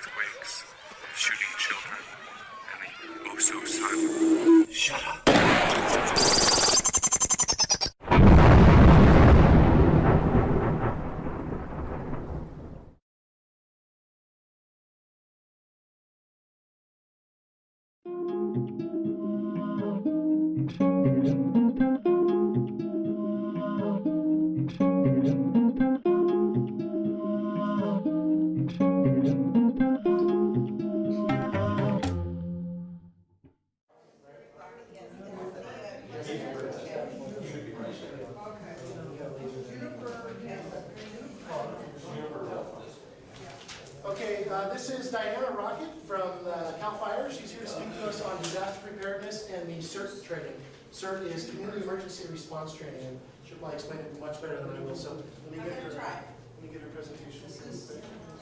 earthquakes, shooting children, and the oh-so-silent. Shut up. Okay, this is Diana Rocket from CAL FIRE. She's here to speak to us on disaster preparedness and the CERT training. CERT is Community Emergency Response Training, and she'll probably explain it much better than I will. So let me get her presentation.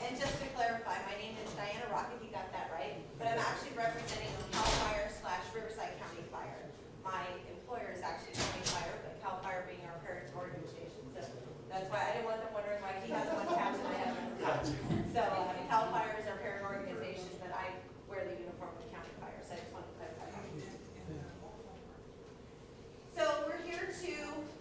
And just to clarify, my name is Diana Rocket. You got that right? But I'm actually representing CAL FIRE / Riverside County Fire. My employer is actually County Fire, but CAL FIRE being our parent organization. So that's why I didn't want them wondering why he has one patch and I have another patch. So CAL FIRE is our parent organization, but I wear the uniform of County Fire. So I just want to clarify that. So we're here to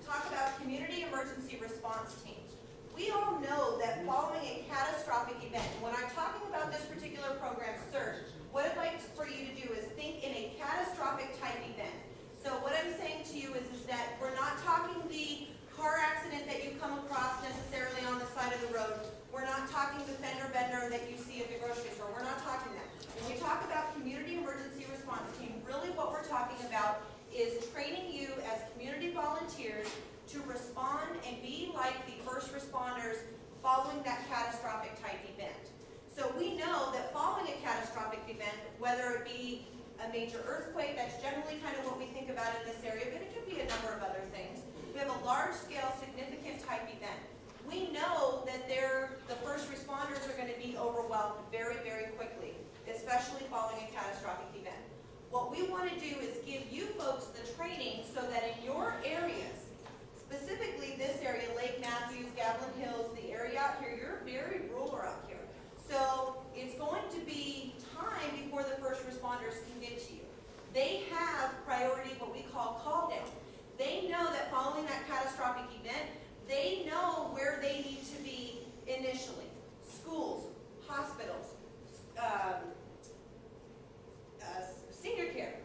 talk about community emergency response teams. We all know that following a catastrophic event, when I'm talking about this particular program, CERT, what I'd like for you to do is think in a catastrophic type event. So what I'm saying to you is that we're not talking the car accident that you come across necessarily on the side of the road. We're not talking the fender bender that you see at the grocery store. We're not talking that. When we talk about community emergency response team, really what we're talking about is training you as community volunteers to respond and be like the first responders following that catastrophic type event. So we know that following a catastrophic event, whether it be a major earthquake, that's generally kind of what we think about in this area, but it could be a number of other things. We have a large-scale, significant type event. We know that the first responders are going to be overwhelmed very, very quickly, especially following a catastrophic event. What we want to do is give you folks the training so that in your areas, specifically this area, Lake Matthews, Gavilan Hills, the area out here, you're very rural out here. So it's going to be time before the first responders can get to you. They have priority, what we call call down. They know that following that catastrophic event, they know where they need to be initially. Schools, hospitals, senior care,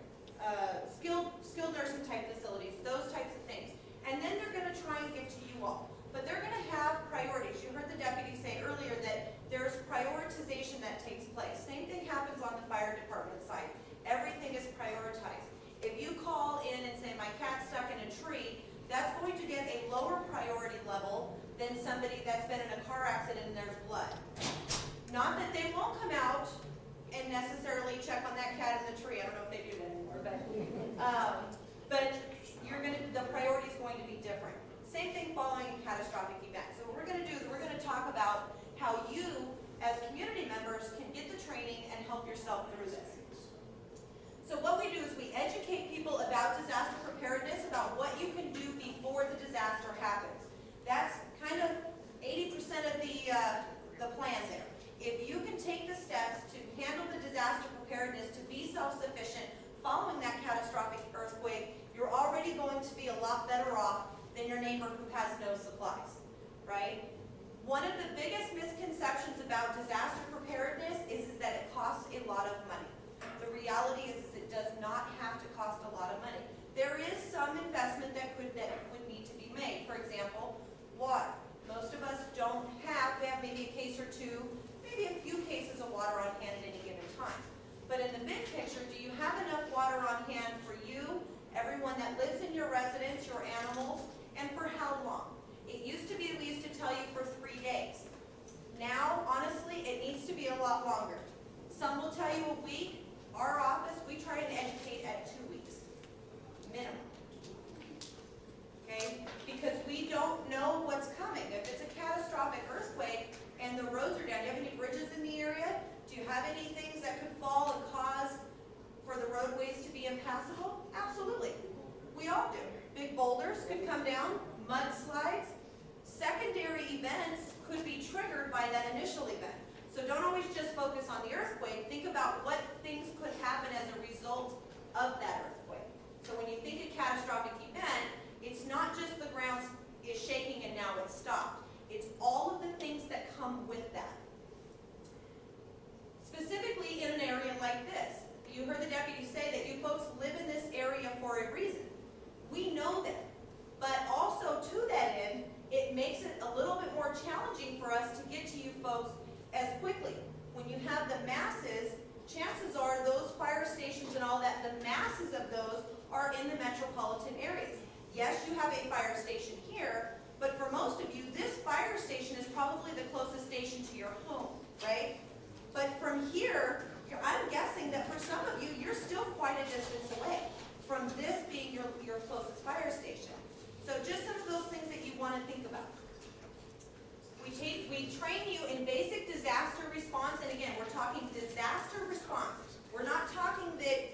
skilled nursing type facilities, those types of things. And then they're going to try and get to you all. But they're going to have priorities. You heard the deputy say earlier that there's prioritization that takes place. Same thing happens on the fire department side. Everything is prioritized. If you call in and say, my cat's stuck in a tree, that's going to get a lower priority level than somebody that's been in a car accident and there's blood. Not that they won't come out and necessarily check on that cat in the tree. I don't know if they do that anymore, but the priority is going to be different. Same thing following a catastrophic event. So what we're going to do is we're going to talk about how you, as community members, can get the training and help yourself through this. So what we do is we educate people about disaster preparedness, about what you can do before the disaster happens. That's kind of 80% of the plan there. If you can take the steps to handle the disaster preparedness, to be self-sufficient following that catastrophic earthquake, you're already going to be a lot better off than your neighbor who has no supplies, right? One of the biggest misconceptions about disaster preparedness is that it costs a lot of money. The reality is it does not have to cost a lot of money. There is some investment that would need to be made. For example, water. Most of us don't have, we have maybe a case or two, maybe a few cases of water on hand at any given time. But in the big picture, do you have enough water on hand for you, everyone that lives in your residence, your animals, and for how long? It used to be we used to tell you for 3 days. Now, honestly, it needs to be a lot longer. Some will tell you a week. Our office, we try to educate at 2 weeks, minimum. Okay? Because we don't know what's coming. If it's a catastrophic earthquake and the roads are down, do you have any bridges in the area? Do you have any things that could fall and cause for the roadways to be impassable? Absolutely. We all do. Big boulders could come down, mudslides. Secondary events could be triggered by that initial event. So don't always just focus on on the earthquake, think about what things could happen as a result of that earthquake. So when you think a catastrophic event, it's not just the ground is shaking and now it's stopped. It's all of the things that come with that. Specifically in an area like this, you heard the deputy say that you folks live in this area for a reason. We know that. But also to that end, it makes it a little bit more challenging for us to get to you folks as quickly. When you have the masses, chances are those fire stations and all that, the masses of those are in the metropolitan areas. Yes, you have a fire station here, but for most of you, this fire station is probably the closest station to your home, right? But from here, I'm guessing that for some of you, you're still quite a distance away from this being your closest fire station. So just some of those things that you want to think about. We train you in basic disaster response, and again, we're talking disaster response. We're not talking that,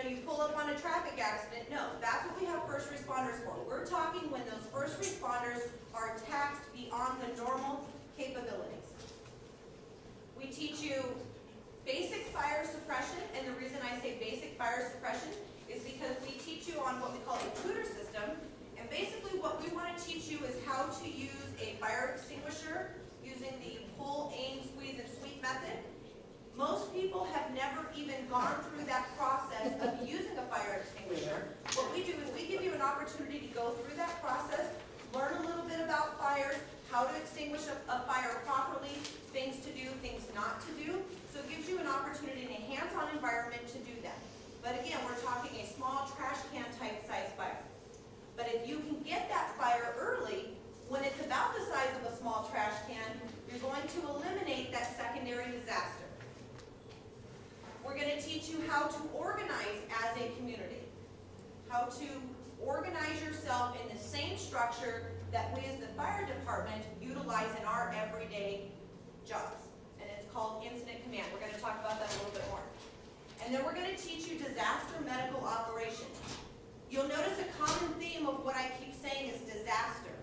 you pull up on a traffic accident. No, that's what we have first responders for. We're talking when those first responders are taxed beyond the normal capabilities. We teach you basic fire suppression, and the reason I say basic fire suppression is because we teach you on what we call a tutor system, and basically what we want to teach you is how to use a fire extinguisher using the pull, aim, squeeze, and sweep method. Most people have never even gone through that process of using a fire extinguisher. What we do is we give you an opportunity to go through that process, learn a little bit about fires, how to extinguish a fire properly, things to do, things not to do. So it gives you an opportunity in a hands-on environment to do that. But again, we're talking a small trash can type size fire. But if you can get that fire early, when it's about the size of a small trash can, you're going to eliminate that secondary disaster. We're going to teach you how to organize as a community, how to organize yourself in the same structure that we as the fire department utilize in our everyday jobs. And it's called incident command. We're going to talk about that a little bit more. And then we're going to teach you disaster medical operations. You'll notice a common theme of what I keep saying is disaster.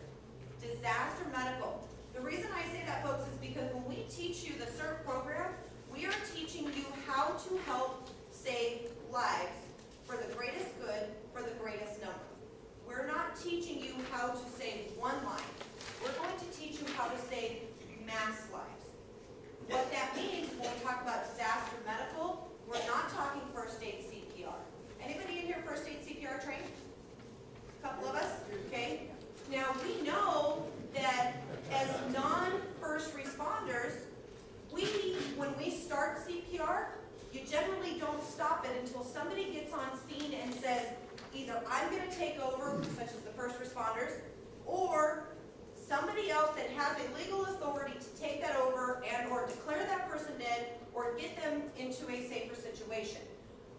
Disaster medical. The reason I say that, folks, is because when we teach you the CERT program, we are teaching you how to help save lives for the greatest good, for the greatest number. We're not teaching you how to save one life. We're going to teach you how to save mass lives. What that means when we talk about disaster medical, we're not talking first aid CPR. Anybody in here first aid CPR trained? A couple of us? Okay. Now we know that as non-first responders, when we start CPR, you generally don't stop it until somebody gets on scene and says, either I'm going to take over, such as the first responders, or somebody else that has a legal authority to take that over and or declare that person dead or get them into a safer situation.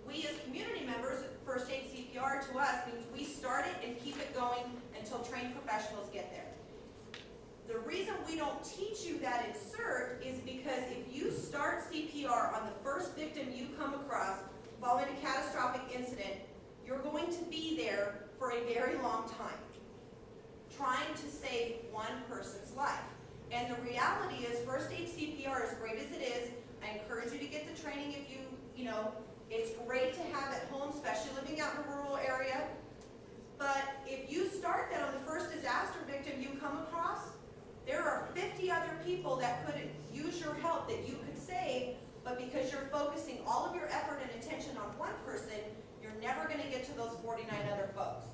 We as community members, first aid CPR to us means we start it and keep it going until trained professionals get there. The reason we don't teach you that in CERT is because if you start CPR on the first victim you come across following a catastrophic incident, you're going to be there for a very long time, trying to save one person's life. And the reality is first aid CPR, as great as it is, I encourage you to get the training if it's great to have at home, especially living out in a rural area. But if you start that on the first disaster victim you come across, there are 50 other people that could use your help that you could save, but because you're focusing all of your effort and attention on one person, you're never going to get to those 49 other folks.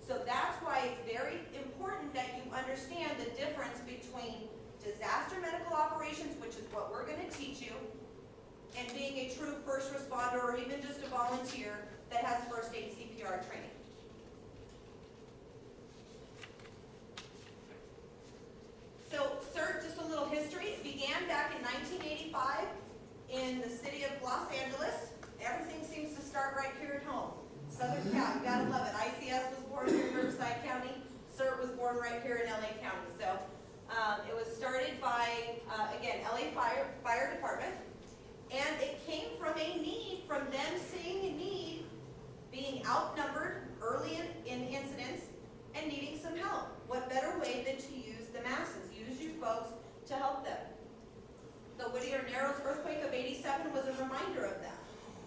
So that's why it's very important that you understand the difference between disaster medical operations, which is what we're going to teach you, and being a true first responder or even just a volunteer that has first aid CPR training. So CERT, just a little history, it began back in 1985 in the city of Los Angeles. Everything seems to start right here at home. Southern Cal, you gotta love it. ICS was born here in Riverside County. CERT was born right here in LA County. So it was started by, again, LA Fire Department. And it came from a need, from them seeing a need, being outnumbered early in incidents and needing some help. What better way than to use the masses, use you folks to help them. The Whittier Narrows earthquake of '87 reminder of that.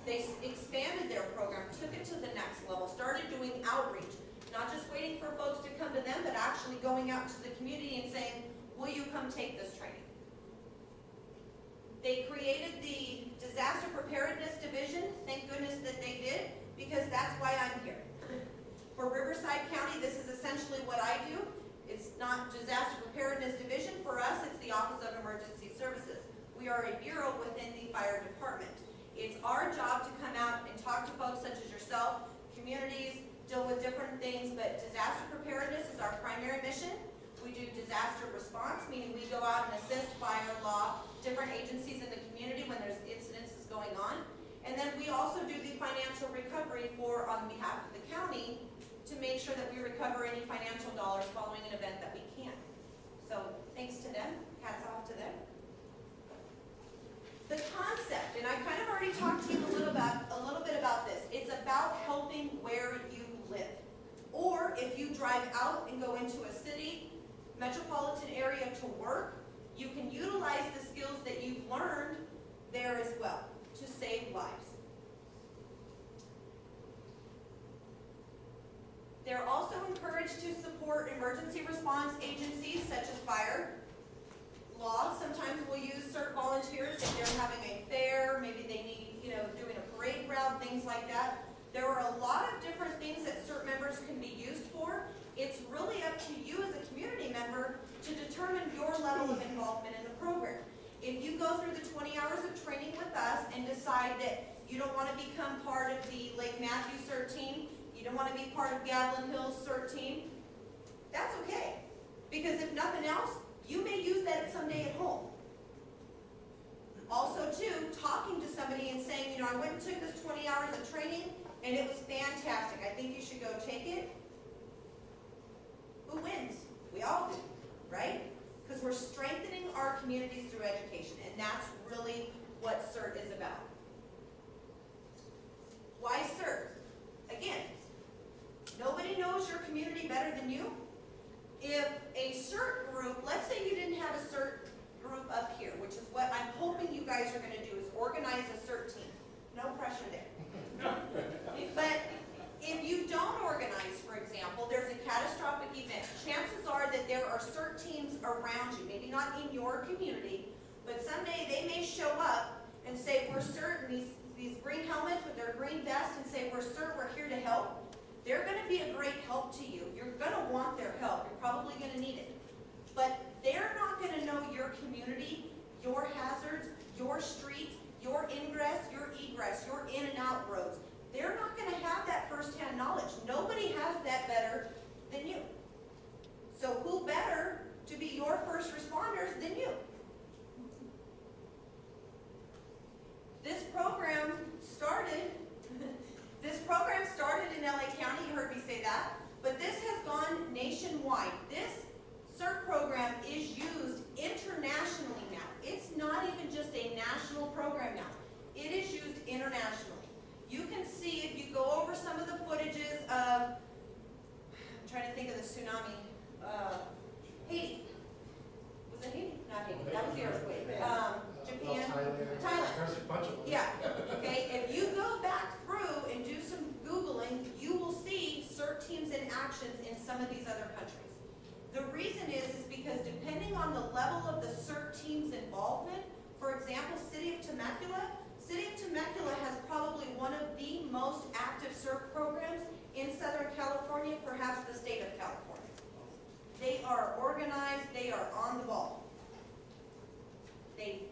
They expanded their program, took it to the next level, started doing outreach, not just waiting for folks to come to them, but actually going out to the community and saying, will you come take this training? They created the Disaster Preparedness Division. Thank goodness that they did, because that's why I'm here. For Riverside County, this is essentially what I do. It's not Disaster Preparedness Division. For us, it's the Office of Emergency Services. We are a bureau within the fire department. It's our job to come out and talk to folks such as yourself, communities, deal with different things, but disaster preparedness is our primary mission. We do disaster response, meaning we go out and assist fire, law, different agencies in the community when there's incidences going on. And then we also do the financial recovery on behalf of the county to make sure that we recover any financial dollars following an event that we can. So thanks to them, hats off to them. The concept, and I kind of already talked to you a little bit about this. It's about helping where you live. Or if you drive out and go into a city, metropolitan area to work, you can utilize the skills that you've learned there as well to save lives. They're also encouraged to support emergency response agencies such as fire, law. Sometimes we'll use CERT volunteers if they're having a fair, maybe they need, doing a parade route, things like that. There are a lot of different things that CERT members can be used for. It's really up to you as a community member to determine your level of involvement in the program. If you go through the 20 hours of training with us and decide that you don't want to become part of the Lake Matthew CERT team, you don't want to be part of Gatlin Hills CERT team, that's okay. Because if nothing else, you may use that someday at home. Also, too, talking to somebody and saying, I went and took this 20 hours of training and it was fantastic. I think you should go take it. Who wins? We all do, right? Because we're strengthening our communities through education, and that's really what CERT is about. Why CERT? Again, nobody knows your community better than you. If a CERT group, let's say you didn't have a CERT group up here, which is what I'm hoping you guys are going to do, is organize a CERT team. No pressure there. But if you don't organize, for example, there's a catastrophic event. Chances are that there are CERT teams around you, maybe not in your community, but someday they may show up and say, we're CERT, and these green helmets with their green vest, and say, we're CERT, we're here to help. They're going to be a great help to you. You're going to want their help. You're probably going to need it. But they're not going to know your community, your hazards, your streets, your ingress, your egress, your in and out roads. They're not going to have that firsthand knowledge. Nobody has that better than you. So who better to be your first responders than you? This program started in LA County, you heard me say that, but this has gone nationwide. This CERT program is used internationally now. It's not even just a national program now. It is used internationally. You can see, if you go over some of the footages of, I'm trying to think of the tsunami, Haiti. Was it Haiti? Not Haiti, that was the earthquake. Japan, Thailand. There's a bunch of them. Yeah, okay, if you go back through and do some Googling, you will see CERT teams in actions in some of these other countries. The reason is because depending on the level of the CERT team's involvement, for example, City of Temecula has probably one of the most active CERT programs in Southern California, perhaps the state of California. They are organized, they are on the ball. They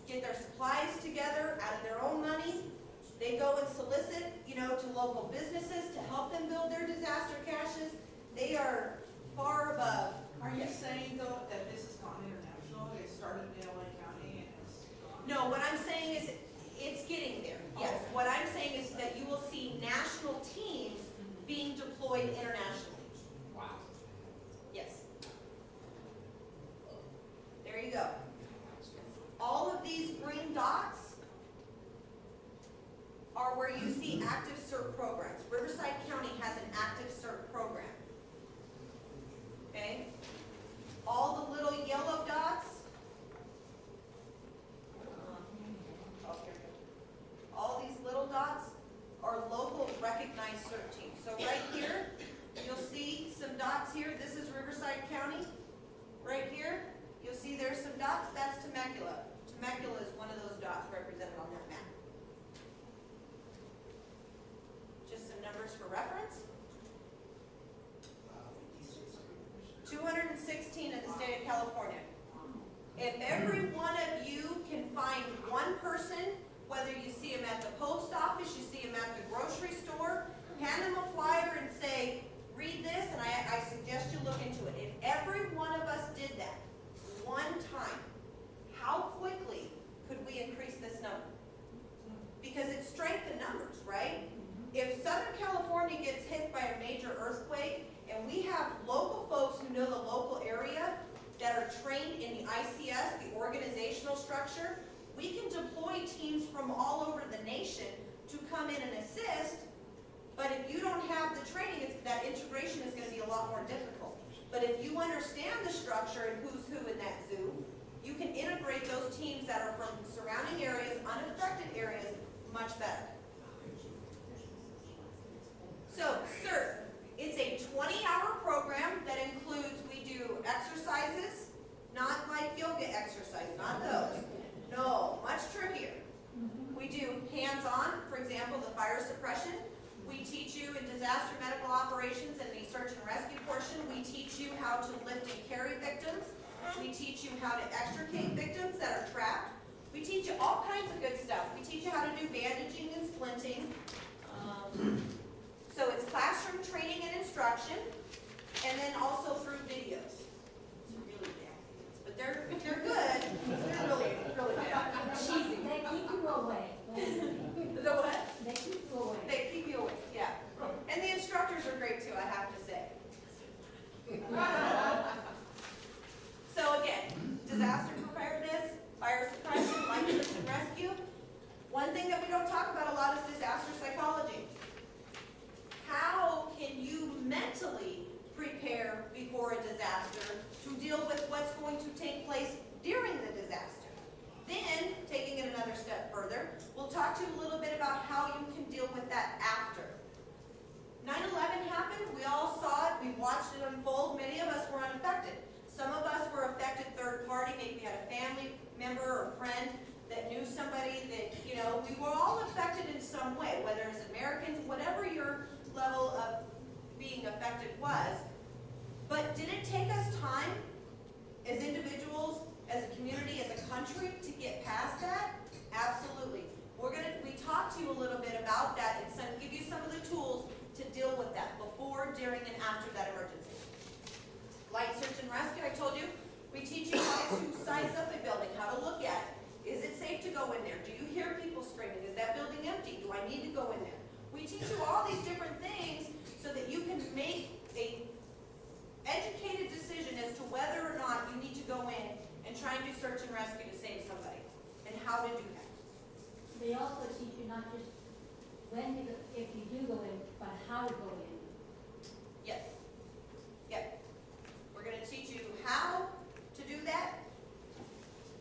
get their supplies together out of their own money. They go and solicit, to local businesses to help them build their disaster caches. They are far above. Are you saying, though, that this has gone international? It started in LA County and it's gone? No, what I'm saying is it's getting there. Yes. What I'm saying is that you will see national teams being deployed internationally. Wow. Yes. There you go. All of these green dots are where you see active CERT programs. Riverside County has an active CERT program. Okay? All the little yellow dots, California. If every one of you can find one person, whether you see them at the post office, you see them at the grocery store, hand them a flyer and say, read this, and I suggest you look into it. If every one of us did that one time, how quickly could we increase this number? Because it's strength in numbers, right? If Southern California gets hit by a major earthquake, and we have local folks who know the local area that are trained in the ICS, the organizational structure, we can deploy teams from all over the nation to come in and assist. But if you don't have the training, that integration is going to be a lot more difficult. But if you understand the structure and who's who in that zoo, you can integrate those teams that are from surrounding areas, unaffected areas, much better. So, CERT, it's a 20-hour program that includes, we do exercises, not like yoga exercises, not those. No, much trickier. We do hands-on, for example, the fire suppression. We teach you in disaster medical operations and the search and rescue portion. We teach you how to lift and carry victims. We teach you how to extricate victims that are trapped. We teach you all kinds of good stuff. We teach you how to do bandaging and splinting. So it's classroom training and instruction, and then also through videos. It's really bad videos, but they're good. They're really, really bad. Cheesy. They keep you away. The what? They keep you away. They keep you awake, yeah. And the instructors are great too, I have to say. So again, disaster preparedness, fire suppression, life search and rescue. One thing that we don't talk about a lot is disaster psychology. How can you mentally prepare before a disaster to deal with what's going to take place during the disaster? Then, taking it another step further, we'll talk to you a little bit about how you can deal with that after. 9/11 happened, we all saw it, we watched it unfold, many of us were unaffected. Some of us were affected third party, maybe we had a family member or friend that knew somebody that, we were all affected in some way, whether it's Americans, whatever your level of being affected was. But did it take us time as individuals, as a community, as a country to get past that? Absolutely. We talked to you a little bit about that and give you some of the tools to deal with that before, during, and after that emergency. Light search and rescue, I told you, we teach you how to size up a building, how to look at it. Is it safe to go in there? Do you hear people screaming? Is that building empty? Do I need to go in there? We teach you all these different things so that you can make a educated decision as to whether or not you need to go in and try and do search and rescue to save somebody, and how to do that. They also teach you not just if you do go in, but how to go in. Yes. Yep. We're going to teach you how to do that.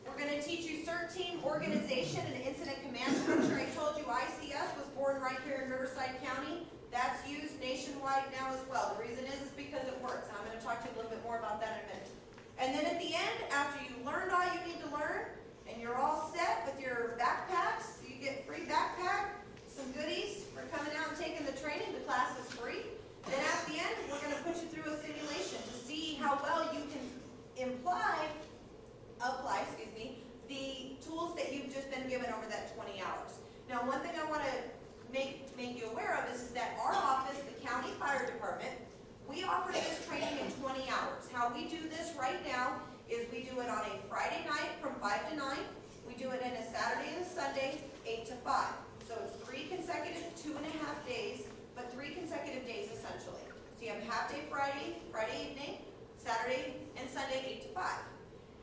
We're going to teach you CERT team organization and incident command structure. I told you ICS was born right here in Riverside County. That's used nationwide now as well. The reason is because it works. I'm going to talk to you a little bit more about that in a minute. And then at the end, after you learned all you need to learn, and you're all set with your backpacks, you get free backpack, some goodies for coming out and taking the training. The class is free. Then at the end, we're going to put you through a simulation to see how well you can apply the tools that you've just been given over that 20 hours. Now, one thing I want to make you aware of is that our office, the county fire department, we offer this training in 20 hours. How we do this right now is we do it on a Friday night from 5 to 9. We do it in a Saturday and a Sunday, 8 to 5. So it's 3 consecutive, 2.5 days, but 3 consecutive days essentially. So you have half day Friday evening, Saturday and Sunday, 8 to 5.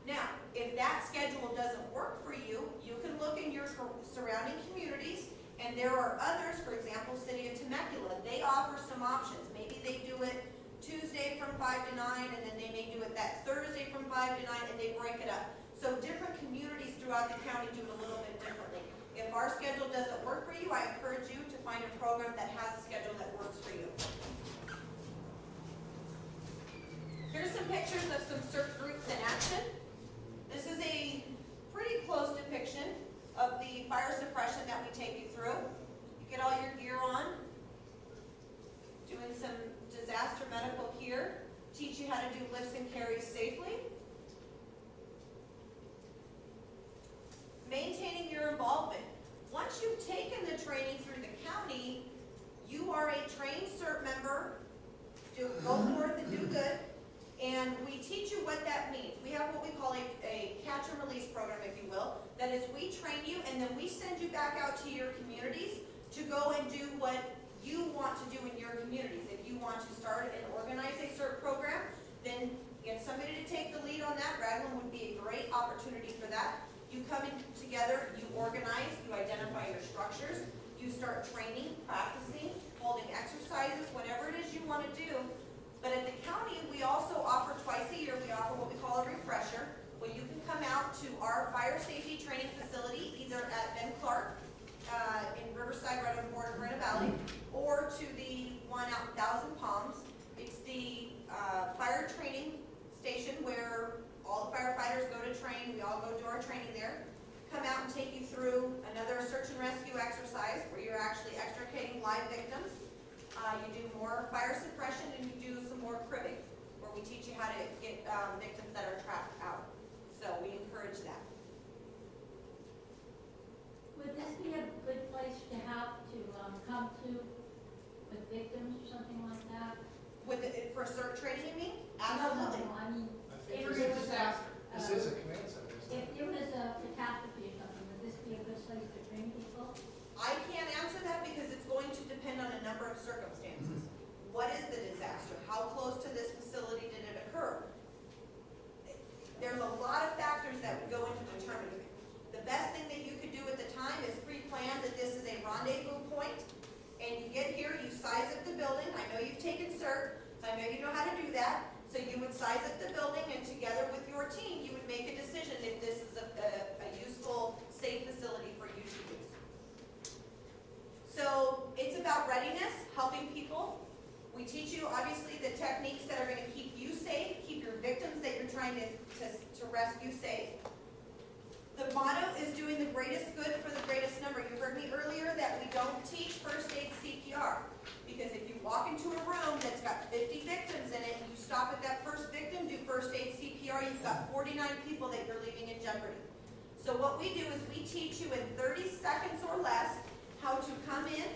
Now, if that schedule doesn't work for you, you can look in your surrounding communities, and there are others, for example, City of Temecula, they offer some options. Maybe they do it Tuesday from 5 to 9, and then they may do it that Thursday from 5 to 9, and they break it up. So different communities throughout the county do it a little bit differently. If our schedule doesn't work for you, I encourage you to find a program that has a schedule that works for you. Here's some pictures of some CERT groups in action. This is a pretty close depiction of the fire suppression that we take you through. You get all your gear on, doing some disaster medical here, teach you how to do lifts and carries safely. maintaining your involvement. Once you've taken the training through the county, you are a trained CERT member. Go forth and do good. And we teach you what that means. We have what we call a catch and release program, if you will. That is, we train you and then we send you back out to your communities to go and do what you want to do in your communities. If you want to start and organize a CERT program, then get somebody to take the lead on that. RAGLM would be a great opportunity for that. You come in together, you organize, you identify your structures, you start training, practicing, holding exercises, whatever it is you want to do. But at the county, we also offer twice a year, we offer what we call a refresher, where you can come out to our fire safety training facility, either at Ben Clark in Riverside, right on the border of Moreno Valley, or to the one out in Thousand Palms. It's the fire training station where all the firefighters go to train. We all go do our training there. Come out and take you through another search and rescue exercise where you're actually extricating live victims. You do more fire suppression and you do some more cribbing, where we teach you how to get victims that are trapped out. So we encourage that. Would this be a good place to have to come to with victims or something like that? For CERT training, you mean? No, Absolutely. I mean, I if think there this was is, a, this is a command center, isn't if it? there was a catastrophe or something, would this be a good place to train people? I can't answer that because it's going to depend on a number of circumstances. What is the disaster? How close to this facility did it occur? There's a lot of factors that would go into determining it. The best thing that you could do at the time is pre-plan that this is a rendezvous point, and you get here, you size up the building. I know you've taken CERT, so I know you know how to do that. So you would size up the building, and together with your team, you would make a decision if this is a useful, safe facility for you to use. So it's about readiness, helping people. We teach you, obviously, the techniques that are going to keep you safe, keep your victims that you're trying to rescue safe. The motto is doing the greatest good for the greatest number. You heard me earlier that we don't teach first aid CPR. Because if you walk into a room that's got 50 victims in it, and you stop at that first victim, do first aid CPR, you've got 49 people that you're leaving in jeopardy. So what we do is we teach you in 30 seconds or less how to come in,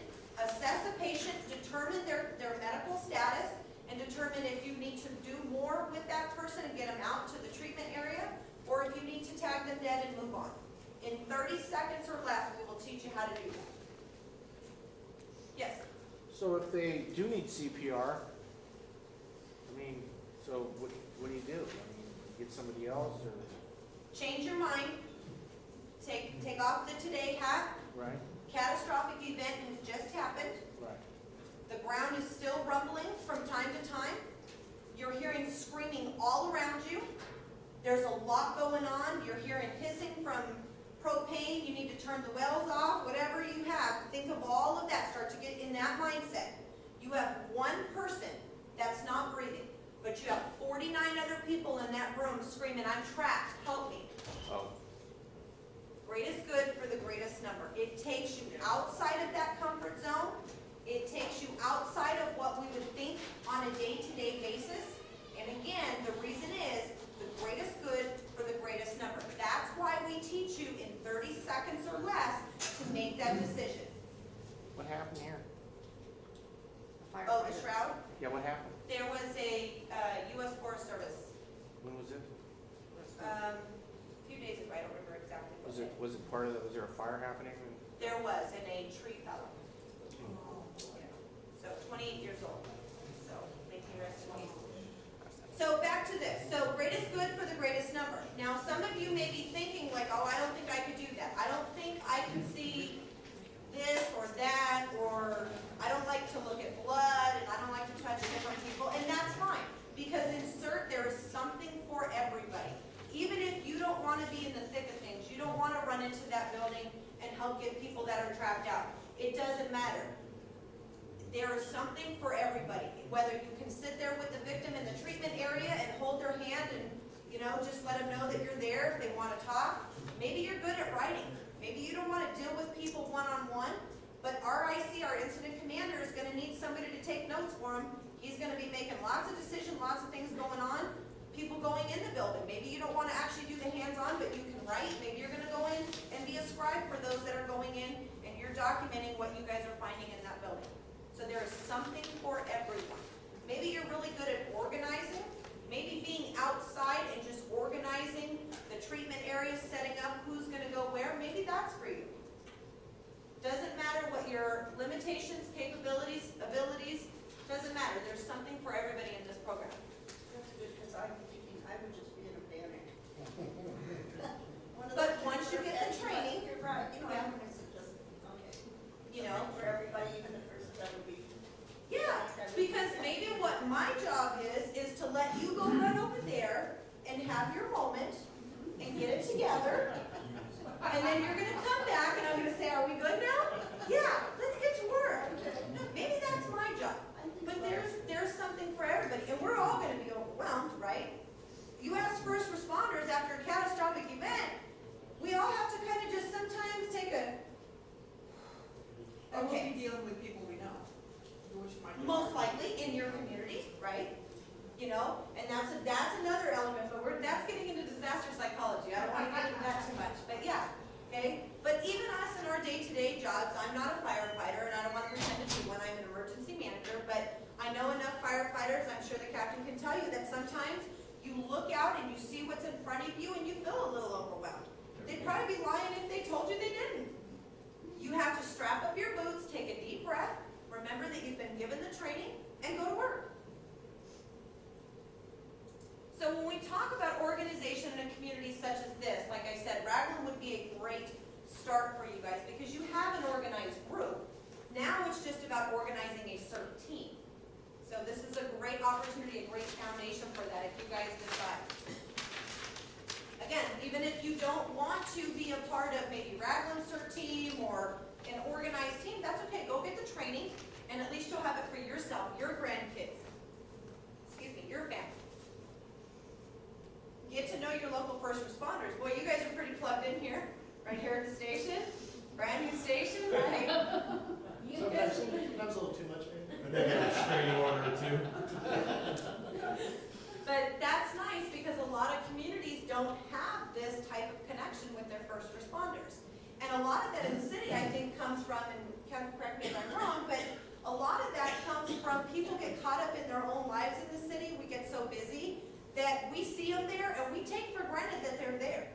assess a patient, determine their medical status, and determine if you need to do more with that person and get them out to the treatment area, or if you need to tag them dead and move on. In 30 seconds or less, we will teach you how to do that. Yes? So if they do need CPR, I mean, so what do you do? I mean, get somebody else or, Change your mind. Take off the today hat. right? Catastrophic event has just happened. Right. The ground is still rumbling from time to time. You're hearing screaming all around you. There's a lot going on. You're hearing hissing from propane. You need to turn the wells off. Whatever you have, think of all of that. Start to get in that mindset. You have one person that's not breathing, but you have 49 other people in that room screaming, "I'm trapped, help me." Oh. Greatest good for the greatest number. It takes you outside of that comfort zone. It takes you outside of what we would think on a day-to-day basis. And again, the reason is the greatest good for the greatest number. That's why we teach you in 30 seconds or less to make that decision. What happened here? Oh, the shroud? Yeah, what happened? There was a U.S. Forest Service, When was it? a few days ago, I don't remember exactly what day. Was it part of the, was there a fire happening? There was, and a tree fell. So 28 years old. So making rest in peace. So back to this. So greatest good for the greatest number. Now some of you may be thinking like, oh, I don't think I could do that. I don't think I can see this or that, or I don't like to look at blood, and I don't like to touch different people, and that's fine. Because in CERT, there is something for everybody. Even if you don't want to be in the thick of things, you don't want to run into that building and help get people that are trapped out. It doesn't matter. There is something for everybody. Whether you can sit there with the victim in the treatment area and hold their hand and, just let them know that you're there if they want to talk. Maybe you're good at writing. Maybe you don't want to deal with people one-on-one, but our IC, our incident commander, is going to need somebody to take notes for him. He's going to be making lots of decisions, lots of things going on, people going in the building. Maybe you don't want to actually do the hands-on, but you can write. Maybe you're gonna go in and be a scribe for those that are going in, and you're documenting what you guys are finding in that building. So there is something for everyone. Maybe you're really good at organizing, maybe being outside and just organizing the treatment areas, setting up who's gonna go where, maybe that's for you. Doesn't matter what your limitations, capabilities, abilities, doesn't matter. There's something for everybody in this program. That's good, because I'm thinking I would just be in a panic. But once you get the training, You're right, you know, Yeah. I'm just, okay. you know, For everybody, even the person that would be. yeah, because maybe what my job is to let you go run over there and have your moment and get it together. And then you're gonna come back and I'm gonna say, are we good now? Yeah, let's get to work. Maybe that's my job. But there's something for everybody, and we're all gonna be overwhelmed, right? You ask first responders after a catastrophic event, we all have to kind of just sometimes take a, And we'll okay, be dealing with people we know, which might be. most likely in your community, right? You know, and that's another element, but that's getting into disaster psychology. I don't want to get into that too much, but yeah, okay? But even us in our day-to-day jobs, I'm not a firefighter, and I don't want to pretend to be one. I'm an emergency manager, but I know enough firefighters, I'm sure the captain can tell you, that sometimes you look out and you see what's in front of you and you feel a little overwhelmed. They'd probably be lying if they told you they didn't. You have to strap up your boots, take a deep breath, remember that you've been given the training, and go to work. So when we talk about organization in a community such as this, like I said, RAGLM would be a great start for you guys because you have an organized group. Now it's just about organizing a certain team. So this is a great opportunity, a great foundation for that if you guys decide. Again, even if you don't want to be a part of maybe RAGLM CERT team or an organized team, that's okay. Go get the training, and at least you'll have it for yourself, your grandkids, your family. Get to know your local first responders. Boy, you guys are pretty plugged in here, right here at the station. Brand new station, right? Sometimes a little too much, maybe. And they get a restraining order too. But that's nice because a lot of communities don't have this type of connection with their first responders. And a lot of that in the city, I think, comes from, and Kevin, correct me if I'm wrong, but a lot of that comes from people get caught up in their own lives in the city. We get so busy that we see them there and we take for granted that they're there.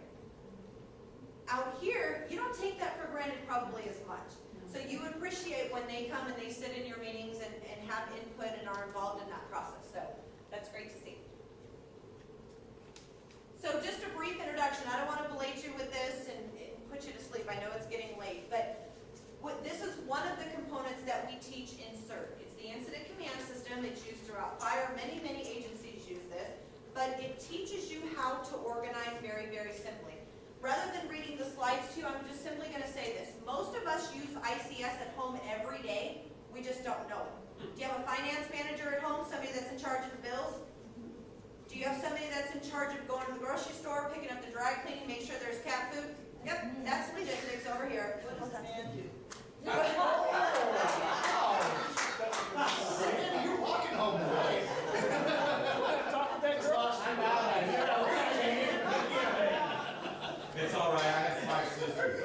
Out here, you don't take that for granted probably as much. So you appreciate when they come and they sit in your meetings and have input and are involved in that process. So that's great to see. So just a brief introduction. I don't want to belate you with this and put you to sleep. I know it's getting late, but this is one of the components that we teach in CERT. It's the incident command system. It's used throughout fire. Many, many agencies use this, but it teaches you how to organize very, very simply. Rather than reading the slides to you, I'm just simply going to say this. Most of us use ICS at home every day. We just don't know it. Do you have a finance manager at home, somebody that's in charge of the bills? Do you have somebody that's in charge of going to the grocery store, picking up the dry cleaning, make sure there's cat food? Yep, that's logistics over here. What does man do? You're walking home today. I'm out. It's all right, I have 5 sisters.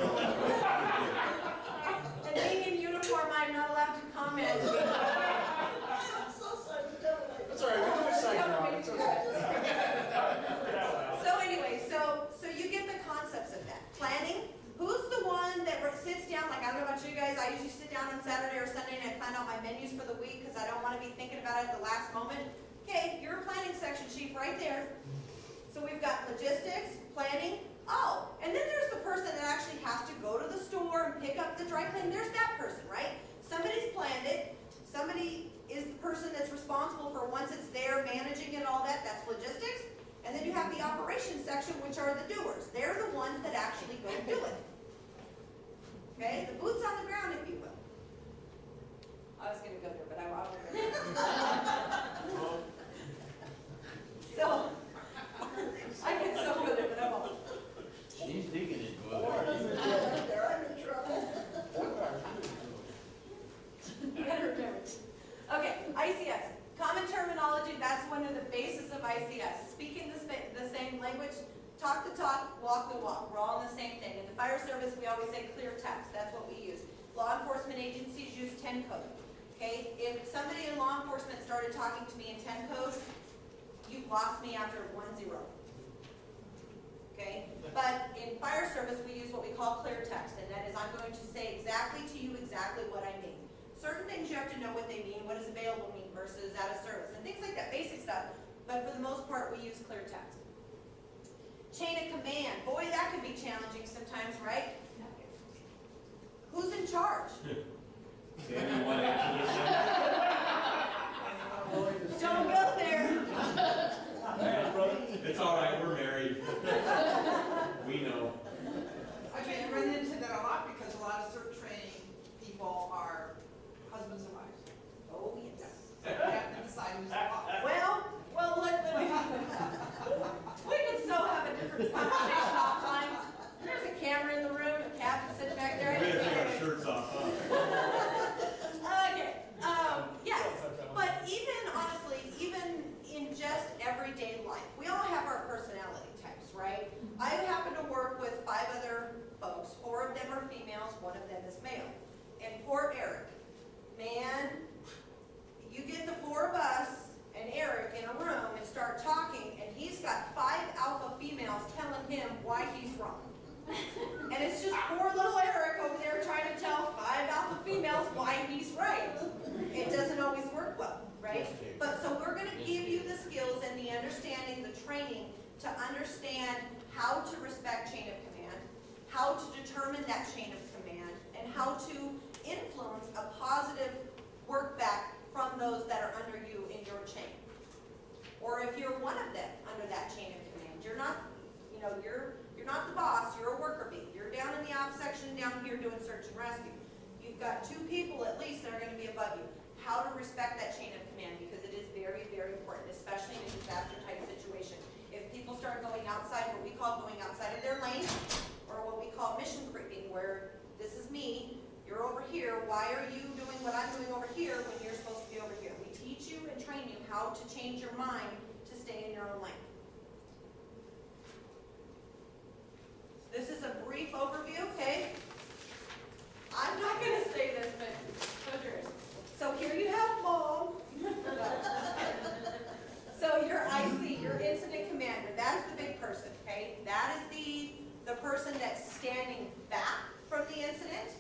And being in uniform, I'm not allowed to comment. I'm so sorry, That's all right, we know which side you're on. It's okay. So anyway, so you get the concepts of that. Planning, who's the one that sits down, like I don't know about you guys, I usually sit down on Saturday or Sunday and I plan out my menus for the week because I don't want to be thinking about it at the last moment. Okay, your planning section sheet right there. So we've got logistics, planning, oh, and then there's the person that actually has to go to the store and pick up the dry cleaning. There's that person, right? Somebody's planned it. Somebody is the person that's responsible for once it's there, managing it, all that. That's logistics. And then you have the operations section, which are the doers. They're the ones that actually go do it. Okay? The boots on the ground, if you will. I was going to go there, but I won't. So, I can still go there, but I won't. She's digging it, boy. I'm in trouble. Better remember. Okay, ICS. Common terminology, that's one of the bases of ICS. Speaking the same language, talk the talk, walk the walk. We're fire service, we always say clear text, that's what we use. Law enforcement agencies use 10 code. Okay, if somebody in law enforcement started talking to me in 10 code, you've lost me after 1-0. Okay, but in fire service, we use what we call clear text, and that is I'm going to say exactly to you exactly what I mean. Certain things you have to know what they mean, what does available mean versus out of service, and things like that, basic stuff. But for the most part, we use clear text. Chain of command, boy, that could be challenging sometimes, right? Who's in charge? Sammy, you want to answer this one? Don't go there. It's all right, we're married. We know. I run into that a lot because a lot of CERT training people are husbands and wives. Oh, yes. They have to decide who's the boss. Well, let me. We could so have a different conversation offline. There's a camera in the room, a captain sitting back there. We're gonna take our shirts off, huh? Okay, yes, but even honestly, even in just everyday life, we all have our personality types, right? I happen to work with 5 other folks. 4 of them are females, 1 of them is male. And poor Eric, man, you get the 4 of us and Eric in a room and start talking, and he's got 5 alpha females telling him why he's wrong. And it's just poor little Eric over there trying to tell 5 alpha females why he's right. It doesn't always work well, right? But so we're going to give you the skills and the understanding, the training to understand how to respect chain of command, how to determine that chain of command, and how to influence a positive work back from those that are under you in your chain. Or if you're one of them under that chain of command, you're not, you're not the boss, you're a worker bee. You're down in the ops section down here doing search and rescue. You've got 2 people at least that are going to be above you. How to respect that chain of command, because it is very, very important, especially in a disaster type situation. If people start going outside, what we call going outside of their lane, or what we call mission creeping, where this is me, you're over here, why are you doing what I'm doing over here when you're supposed to be over here? We teach you and train you how to change your mind to stay in your own lane. This is a brief overview, okay? I'm not going to say this, but yours. So here you have mom. So your IC, your incident commander, that is the big person, okay? That is the person that's standing back from the incident.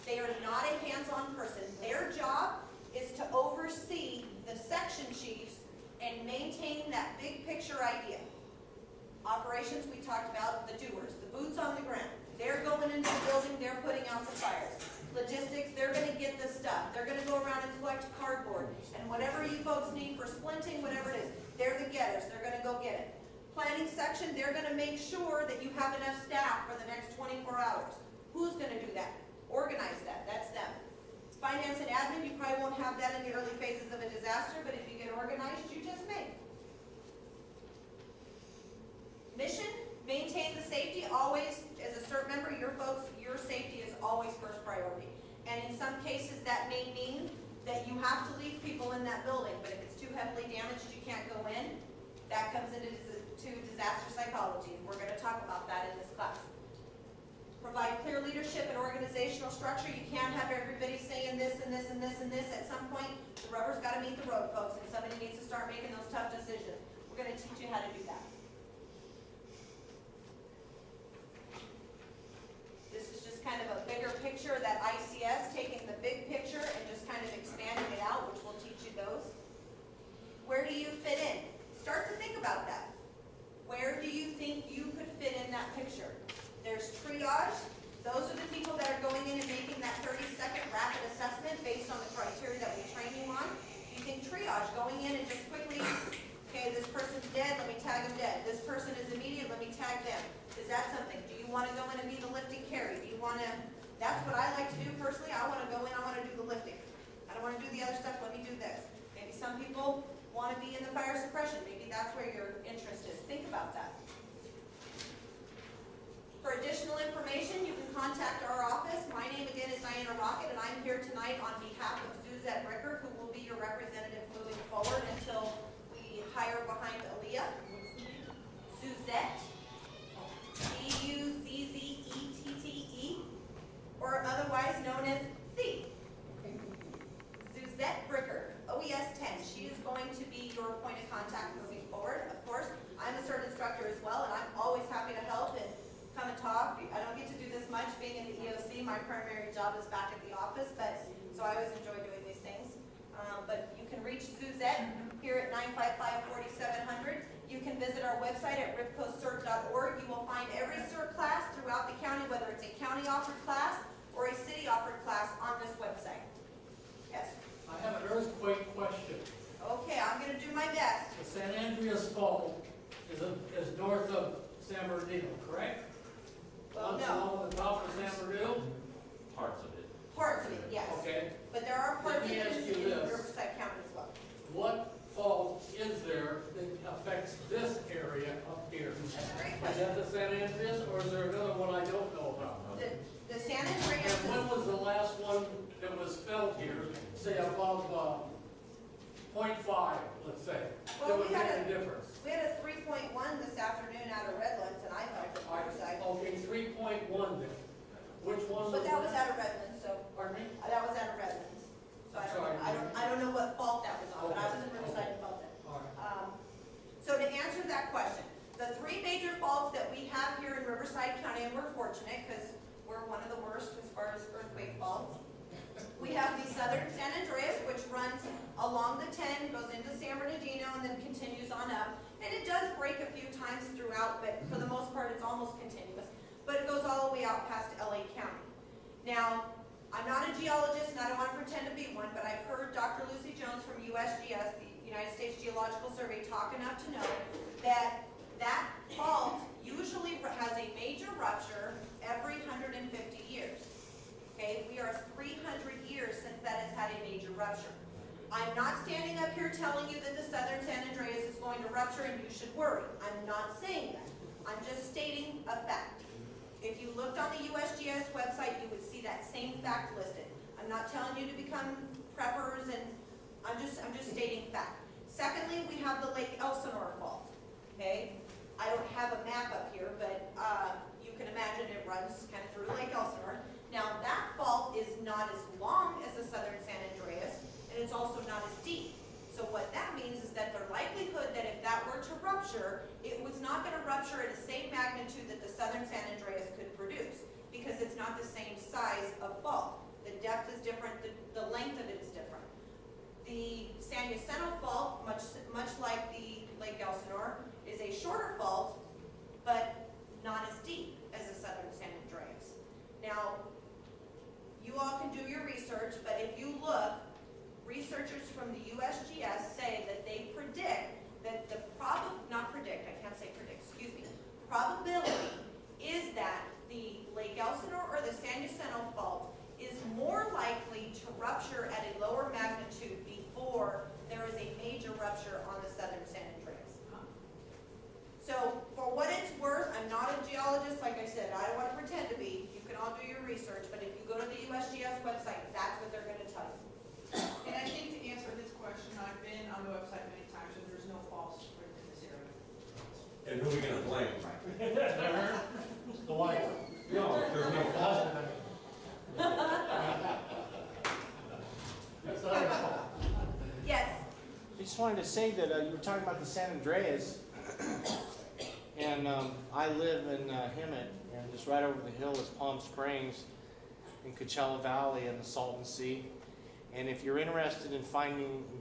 They are not a hands-on person. Their job is to oversee the section chiefs and maintain that big picture idea. Operations, we talked about the doers, the boots on the ground. They're going into the building, they're putting out the fires. Logistics, they're going to get the stuff. They're going to go around and collect cardboard. And whatever you folks need for splinting, whatever it is, they're the getters. They're going to go get it. Planning section, they're going to make sure that you have enough staff for the next 24 hours. Who's going to do that? Organize that. That's them. Finance and admin, you probably won't have that in the early phases of a disaster, but if you get organized, you just may. Mission, maintain the safety. Always, as a CERT member, your safety is always first priority. And in some cases, that may mean that you have to leave people in that building, but if it's too heavily damaged, you can't go in. That comes into disaster psychology, and we're going to talk about that in this class. Provide clear leadership and organizational structure. You can't have everybody saying this and this and this and this. At some point, the rubber's got to meet the road, folks, and somebody needs to start making those tough decisions. We're going to teach you how to do that. This is just kind of a bigger picture, that ICS, taking the big picture and just kind of expanding it out, which will teach you those. Where do you fit in? Start to think about that. Where do you think you could fit in that picture? There's triage. Those are the people that are going in and making that 30-second rapid assessment based on the criteria that we train you on. You think triage, going in and just quickly, okay, this person's dead, let me tag them dead. This person is immediate, let me tag them. Is that something? Do you want to go in and be the lifting carry? Do you want to, that's what I like to do personally. I want to go in, I want to do the lifting. I don't want to do the other stuff, let me do this. Maybe some people want to be in the fire suppression. Maybe that's where your interest is. Think about that. For additional information, you can contact our office. My name again is Diana Rocket, and I'm here tonight on behalf of Suzette Ricker, who will be your representative moving forward until we hire behind Aaliyah. Suzette, Buzzett. primary job is back at the office, but, so I always enjoy doing these things. But you can reach Suzette here at 955-4700. You can visit our website at ripcocert.org. You will find every CERT class throughout the county, whether it's a county-offered class or a city-offered class on this website. Yes? I have an earthquake question. Okay, I'm going to do my best. The San Andreas Fault is north of San Bernardino, correct? Well, Once no. along the top of San Bernardino? Parts of it. Parts of it, yes. Okay. But there are parts of Let me it ask you in this. Riverside County as well. What fault is there that affects this area up here? That's a great Is question. that the San Andreas, or is there another one I don't know about? The San Andreas And when is, was the last one that was felt here, say above .5, let's say? Well, That would we make had a difference. we had a 3.1 this afternoon out of Redlands, and I felt it Riverside. Okay, 3.1 then. Which one was But that was out of Redlands, so, Pardon me? that was out of Redlands. So Sorry. I don't know what fault that was on, but I was in Riverside and felt it. All right. So to answer that question, the three major faults that we have here in Riverside County, and we're fortunate because we're one of the worst as far as earthquake faults. We have the southern San Andreas, which runs along the 10, goes into San Bernardino, and then continues on up. And it does break a few times throughout, but for the most part, it's almost continuous. But it goes all the way out past LA County. Now, I'm not a geologist, and I don't want to pretend to be one, but I've heard Dr. Lucy Jones from USGS, the United States Geological Survey, talk enough to know that that fault usually has a major rupture every 150 years. Okay, we are 300 years since that has had a major rupture. I'm not standing up here telling you that the southern San Andreas is going to rupture and you should worry. I'm not saying that. I'm just stating a fact. If you looked on the USGS website, you would see that same fact listed. I'm not telling you to become preppers, and I'm just stating fact. Secondly, we have the Lake Elsinore fault. Okay, I don't have a map up here, but you can imagine it runs kind of through Lake Elsinore. Now that fault is not as long as the southern San Andreas, and it's also not as deep. So what that means is that the likelihood that if that were to rupture, it was not going to rupture at the same magnitude that the southern San Andreas could produce, because it's not the same size of fault. The depth is different, the length of it is different. The San Jacinto fault, much like the Lake Elsinore, is a shorter fault, but not as deep as the southern San Andreas. Now, you all can do your research, but if you look, researchers from the USGS say that they predict that the probability is that the Lake Elsinore or the San Jacinto fault is more likely to rupture at a lower magnitude before there is a major rupture on the southern San Andreas. So for what it's worth, I'm not a geologist, like I said, I don't want to pretend to be. You can all do your research, but if you go to the USGS website, that's what they're going to tell you. And I think to answer his question, I've been on the website many times, and there's no false in this area. And who are we gonna blame? The wife. No, there's no fault. It's not her fault. Yes. I just wanted to say that you were talking about the San Andreas, and I live in Hemet, and just right over the hill is Palm Springs in Coachella Valley and the Salton Sea. And if you're interested in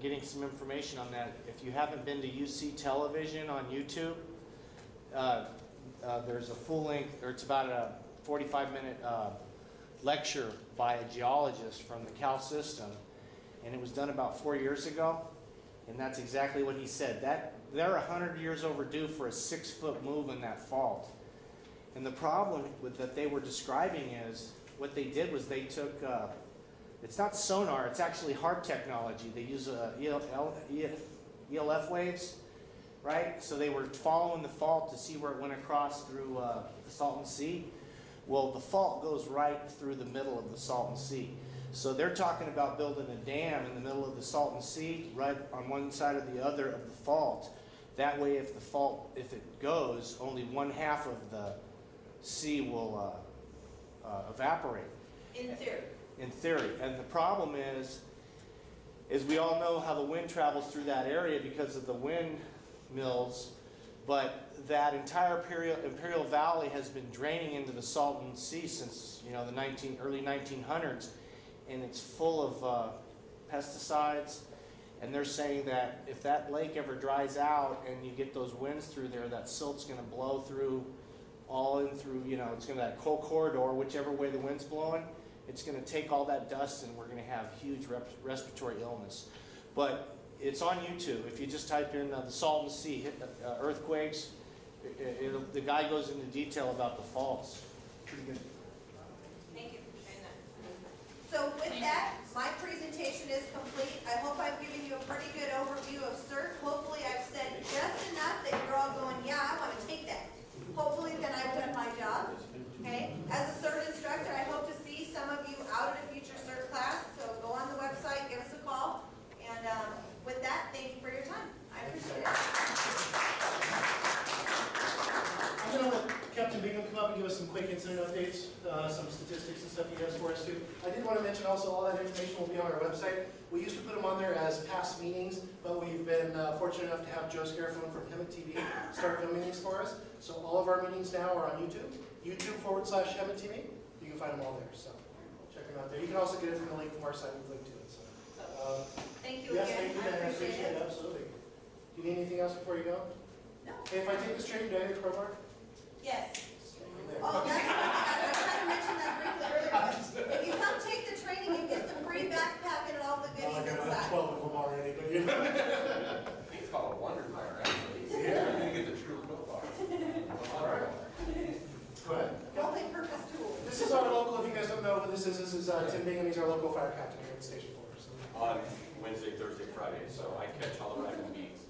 getting some information on that, if you haven't been to UC Television on YouTube, there's a full length, or it's about a 45-minute lecture by a geologist from the Cal system, and it was done about 4 years ago, and that's exactly what he said. That they're 100 years overdue for a 6-foot move in that fault. And the problem that they were describing is, what they did was they took, it's not sonar, it's actually HARP technology. They use ELF waves, right? So they were following the fault to see where it went across through the Salton Sea. Well, the fault goes right through the middle of the Salton Sea. So they're talking about building a dam in the middle of the Salton Sea, right on one side or the other of the fault. That way, if it goes, only 1/2 of the sea will evaporate. In theory. In theory. And the problem is we all know how the wind travels through that area because of the windmills. But that entire Imperial Valley has been draining into the Salton Sea since, you know, the early 1900s, and it's full of pesticides. And they're saying that if that lake ever dries out and you get those winds through there, that silt's going to blow through, all in through, you know, it's going to, that coal corridor, whichever way the wind's blowing, it's going to take all that dust, and we're going to have huge respiratory illness. But it's on YouTube. If you just type in the Salton Sea earthquakes, the guy goes into detail about the faults. Pretty good. Thank you for sharing that. So with that, my presentation is complete. I hope I've given you a pretty good overview of CERT. Hopefully I've said just enough that you're all going, yeah, I want to take that. Hopefully then I've done my job. Okay? As a CERT instructor, I hope to see some of you out at a future CERT class. So go on the website, give us a call. And with that, thank you for your time. I appreciate it. I'm going to let Captain Bingham come up and give us some quick incident updates, some statistics and stuff he has for us too. I did want to mention also all that information will be on our website. We used to put them on there as past meetings, but we've been fortunate enough to have Joe Scarafone from Hemet TV start filming these for us. So all of our meetings now are on YouTube, YouTube.com/Hemet TV. You can find them all there, so check them out there. You can also get it from the link from our site with link to it. So, Thank you yes, again. thank you, I Dan. I appreciate appreciate it. it, absolutely. Do you need anything else before you go? No. Okay, if I take this train, do I need a crowbar? Yes. There. Oh, that's what I tried to mention that briefly earlier. If you come take the training, you get the free backpack and all the Well, I goodies got inside. 12 of them already, but you know. I think it's called a wonder fire, actually. Yeah. You get the true crowbar. All right. Go ahead. Multi-purpose tool. This is our local, if you guys don't know who this is Tim Bingham. He's our local fire captain here at Station 4. So. On Wednesday, Thursday, Friday, so I catch all the RAGLM meetings.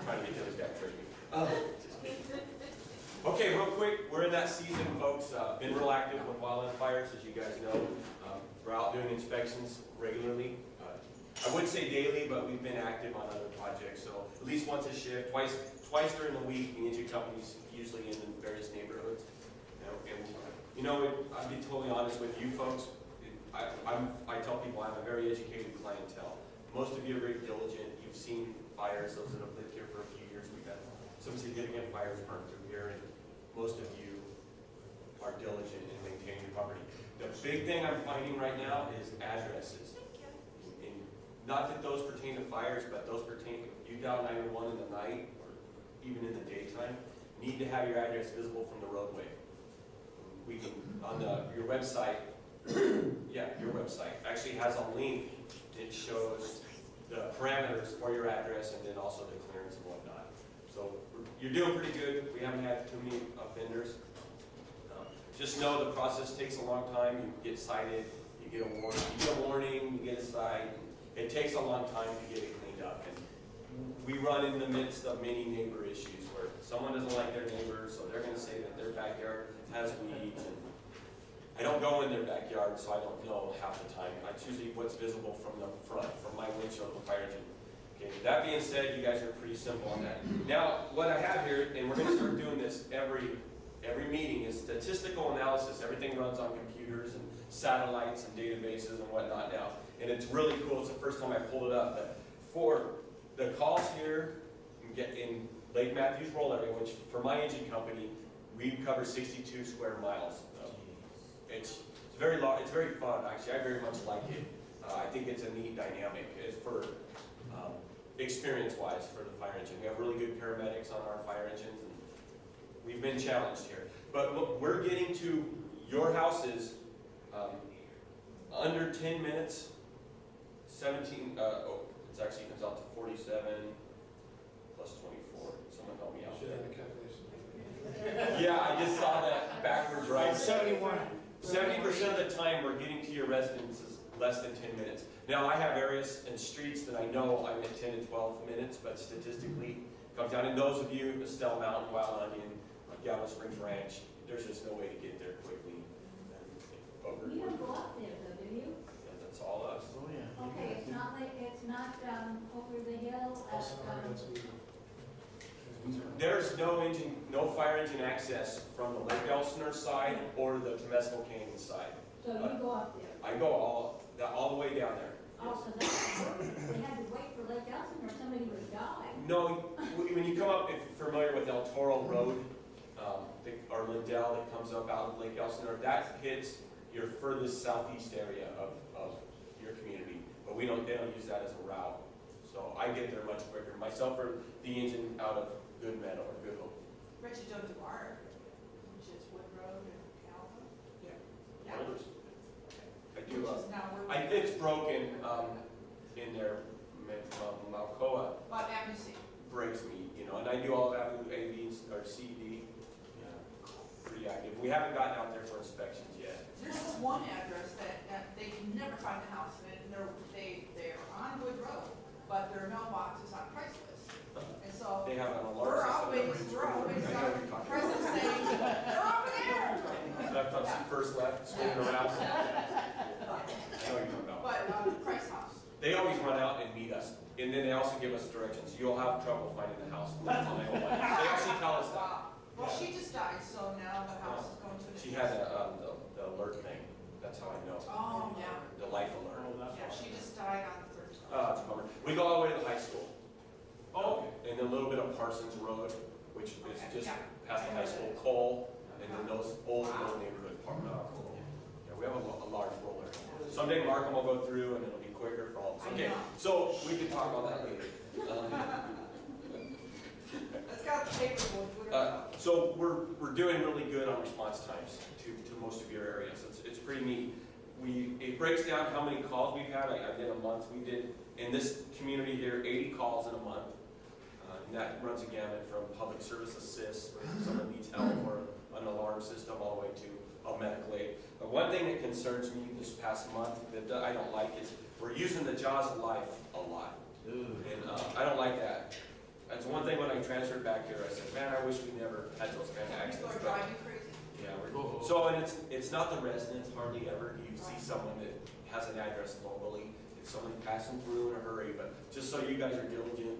Trying to get the other guy training. Just kidding. Okay, real quick, we're in that season, folks. Been real active with wildland fires, as you guys know. We're out doing inspections regularly. I would say daily, but we've been active on other projects, so at least once a shift, twice during the week. The engine company's usually in the various neighborhoods. You know, I'll be totally honest with you folks. I tell people I'm a very educated clientele. Most of you are very diligent. You've seen fires. Those that have lived here for a few years, we've had some significant fires burned through here, and most of you are diligent in maintaining your property. The big thing I'm finding right now is addresses. And not that those pertain to fires, but those pertain, you dial 911 in the night or even in the daytime, need to have your address visible from the roadway. We can, on your website, your website actually has a link. It shows the parameters for your address and then also the clearance and whatnot. So you're doing pretty good. We haven't had too many offenders. Just know the process takes a long time. You get cited, you get a warning, you get a cite. It takes a long time to get it cleaned up. And we run in the midst of many neighbor issues where someone doesn't like their neighbor, so they're going to say that their backyard has weeds. And I don't go in their backyard, so I don't know half the time. It's usually what's visible from the front, from my windshield of the fire engine. Okay, that being said, you guys are pretty simple on that. Now, what I have here, and we're going to start doing this every meeting, is statistical analysis. Everything runs on computers and satellites and databases and whatnot now. And it's really cool. It's the first time I pulled it up. But for the calls here in Lake Matthews Rural area, which for my engine company, we cover 62 square miles. It's very long. It's very fun, actually. I very much like it. I think it's a neat dynamic. It's for experience-wise for the fire engine. We have really good paramedics on our fire engines, and we've been challenged here. But look, we're getting to your houses under 10 minutes. 17. It actually comes out to 47 plus 24. Someone help me out. Should have a calculation. Yeah, I just saw that backwards, right? 71. 70% of the time we're getting to your residences less than 10 minutes. Now I have areas and streets that I know I'm at 10 to 12 minutes, but statistically it comes down. And those of you, Estelle Mountain, Wild Onion, Galvin Springs Ranch, there's just no way to get there quickly. You don't go up there though, do you? Yeah, that's all us. Oh, yeah. Okay, it's not like, it's not, over the hill at, There's no fire engine access from the Lake Elsinore side or the Temescal Canyon side. so you go up there. I go all the way down there. Oh, so that's, they had to wait for Lake Elsinore or somebody would die. No, when you come up, if you're familiar with El Toro Road, or Lindell that comes up out of Lake Elsinore, that hits your furthest southeast area of your community. But they don't use that as a route. So I get there much quicker. Myself or the engine out of Good Meadow or Good Hope. Richard don't do our, which is Wood Road and Calvin. One of those. I do. Which is now working. It's broken in there. Malcoa But Amnesty. breaks me, and I do all of Avenue A, B, or C, D. Yeah, pretty active. We haven't gotten out there for inspections yet. There's this one address that they can never find the house, and they're on Wood Road, but there are mailboxes on Craigslist. And so They have an alarm we're system. always got Craigslist saying, they're over there. Left on first left, swinging around. I know what you're talking about. But Price House. They always run out and meet us, and then they also give us directions. You'll have trouble finding the house. They actually tell us that. Wow. Well, she just died, so now the house is going to an She had the alert thing. That's how I know. Oh, yeah. The life alert. Yeah, she just died on the 3rd. It's a bummer. We go all the way to the high school. And a little bit of Parsons Road, which is just past the high school, Cole, and then those old neighborhood park. Yeah, we have a large roller. Someday Markham will go through and it'll be quicker for all of us. Okay, so we can talk about that later. Let's got the paper. So we're doing really good on response times to most of your areas. It's pretty neat. It breaks down how many calls we've had. I did a month. We did in this community here 80 calls in a month. And that runs a gamut from public service assist, where someone needs help, or an alarm system, all the way to a medical aid. But one thing that concerns me this past month that I don't like is we're using the jaws of life a lot. And I don't like that. That's one thing when I transferred back here, I said, man, I wish we never had those kind of People accidents. are driving crazy. Yeah, and it's not the residents, hardly ever do you see someone that has an address locally. It's someone passing through in a hurry, but just so you guys are diligent,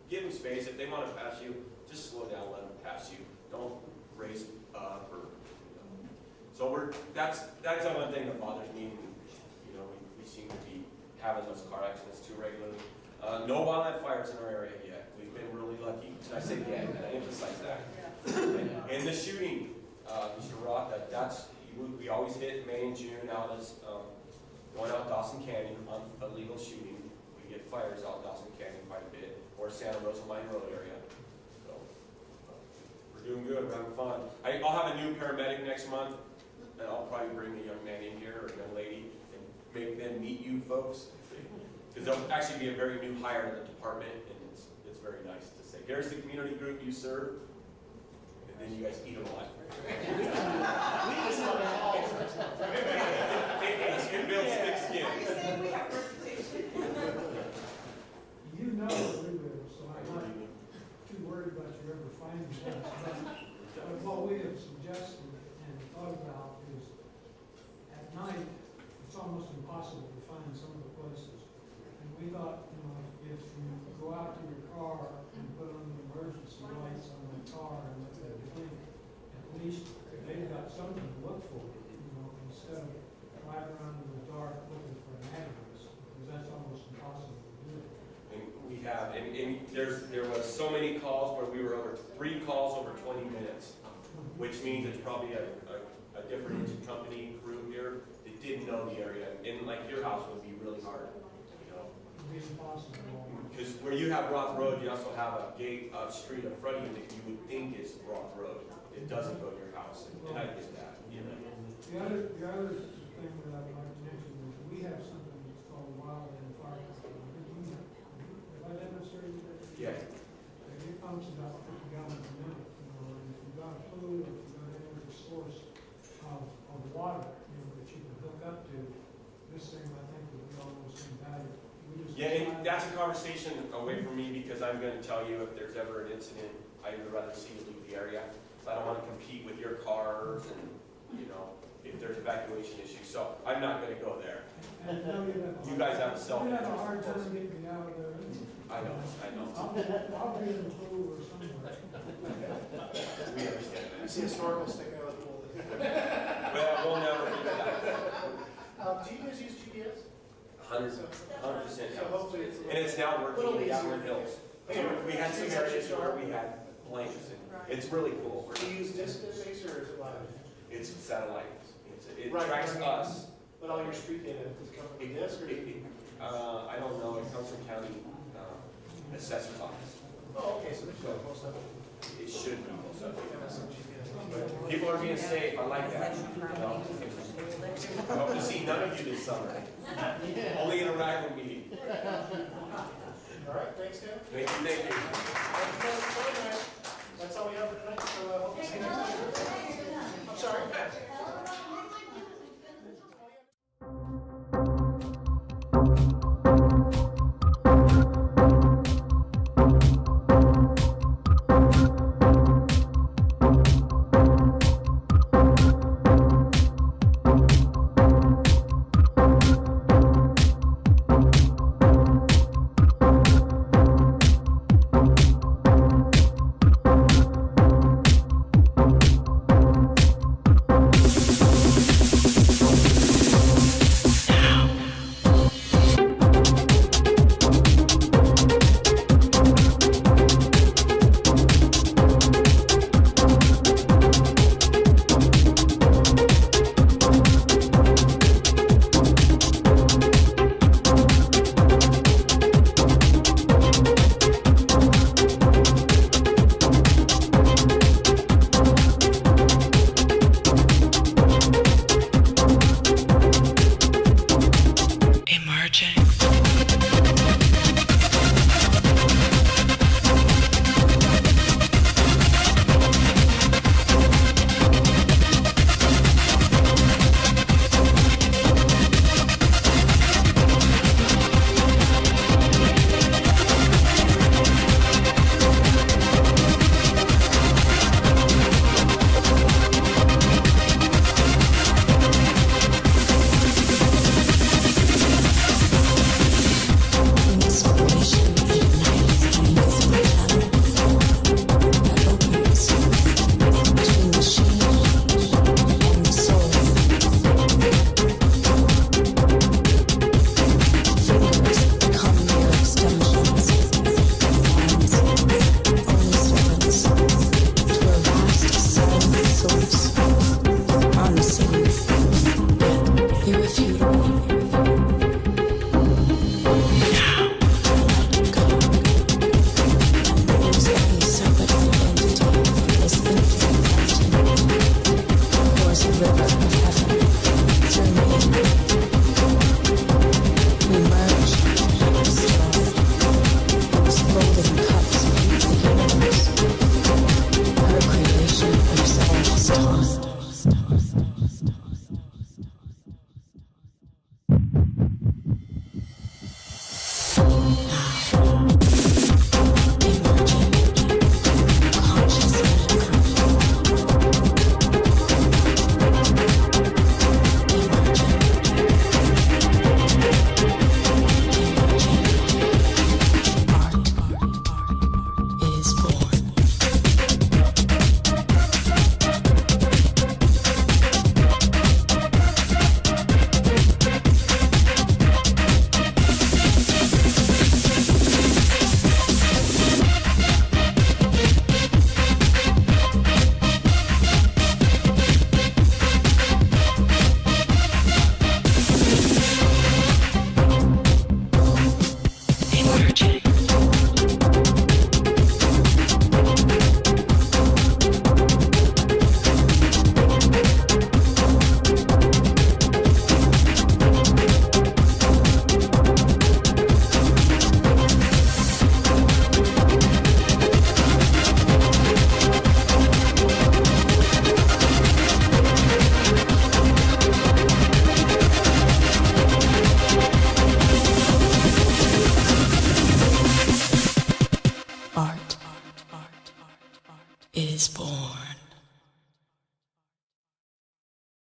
give them space. If they want to pass you, just slow down, let them pass you. Don't race up or. So that's the one thing that bothers me. We seem to be having those car accidents too regularly. No wildland fires in our area yet. We've been really lucky. And I say yet, and I emphasize that. And the shooting, Mr. Roth, we always hit May and June out as going out Dawson Canyon on illegal shooting. We get fires out Dawson Canyon quite a bit, or Santa Rosa Mine Road area. So we're doing good. We're having fun. I'll have a new paramedic next month, and I'll probably bring a young man in here or a young lady and make them meet you folks. Because they'll actually be a very new hire in the department, and it's very nice to say, here's the community group you serve, and then you guys eat them alive. It builds thick skin. Are you saying we have a reputation? You know we will, so I'm not too worried about you ever finding us. But what we have suggested and thought about is, at night, it's almost impossible to find some of the places. And we thought, if you go out to your car and put on the emergency lights on the car and let that blink, at least they've got something to look for, instead of driving around in the dark looking for an address, because that's almost impossible to do. And we have, and there was so many calls where we were over 3 calls over 20 minutes, which means it's probably a different engine company crew here that didn't know the area. And like your house would be really hard, It'd be impossible. Because where you have Roth Road, you also have a gate, a street in front of you that you would think is Roth Road. It doesn't go to your house, and I get that. The other thing that I'd like to mention is we have something that's called wildland fire control. Have I demonstrated that? Yeah. It pumps about 50 gallons a minute, and if you've got a fluid, or if you've got any other source of water, that you can hook up to, this thing I think would be almost invaluable. Yeah, and that's a conversation away from me, because I'm going to tell you if there's ever an incident, I'd rather see you leave the area. So I don't want to compete with your cars and, if there's evacuation issues. So I'm not going to go there. You guys have a cell phone. You have a hard time getting me out of there. I know. I'll be in the pool or somewhere. We understand You that. see a snorkel sticking out of the pool. Well, we'll never do that. Do you guys use GPS? 100%. So hopefully it's a And it's now little working in easier. Gatlin Hills. We had some areas where we had blanks, and it's really cool. Do you use disk database or is it live? It's satellite. It Right, tracks right. us. But all your street data, does it come from a disk or? I don't know, it comes from county assessor's office. Oh, okay, so there's no post up. It should be. But People are being safe, I like that. No. I hope to see none of you this summer. Only in a RAGLM meeting. All right, thanks, Dan. Thank you, thank you. That's all we have for tonight, so hope to see you next time. I'm sorry.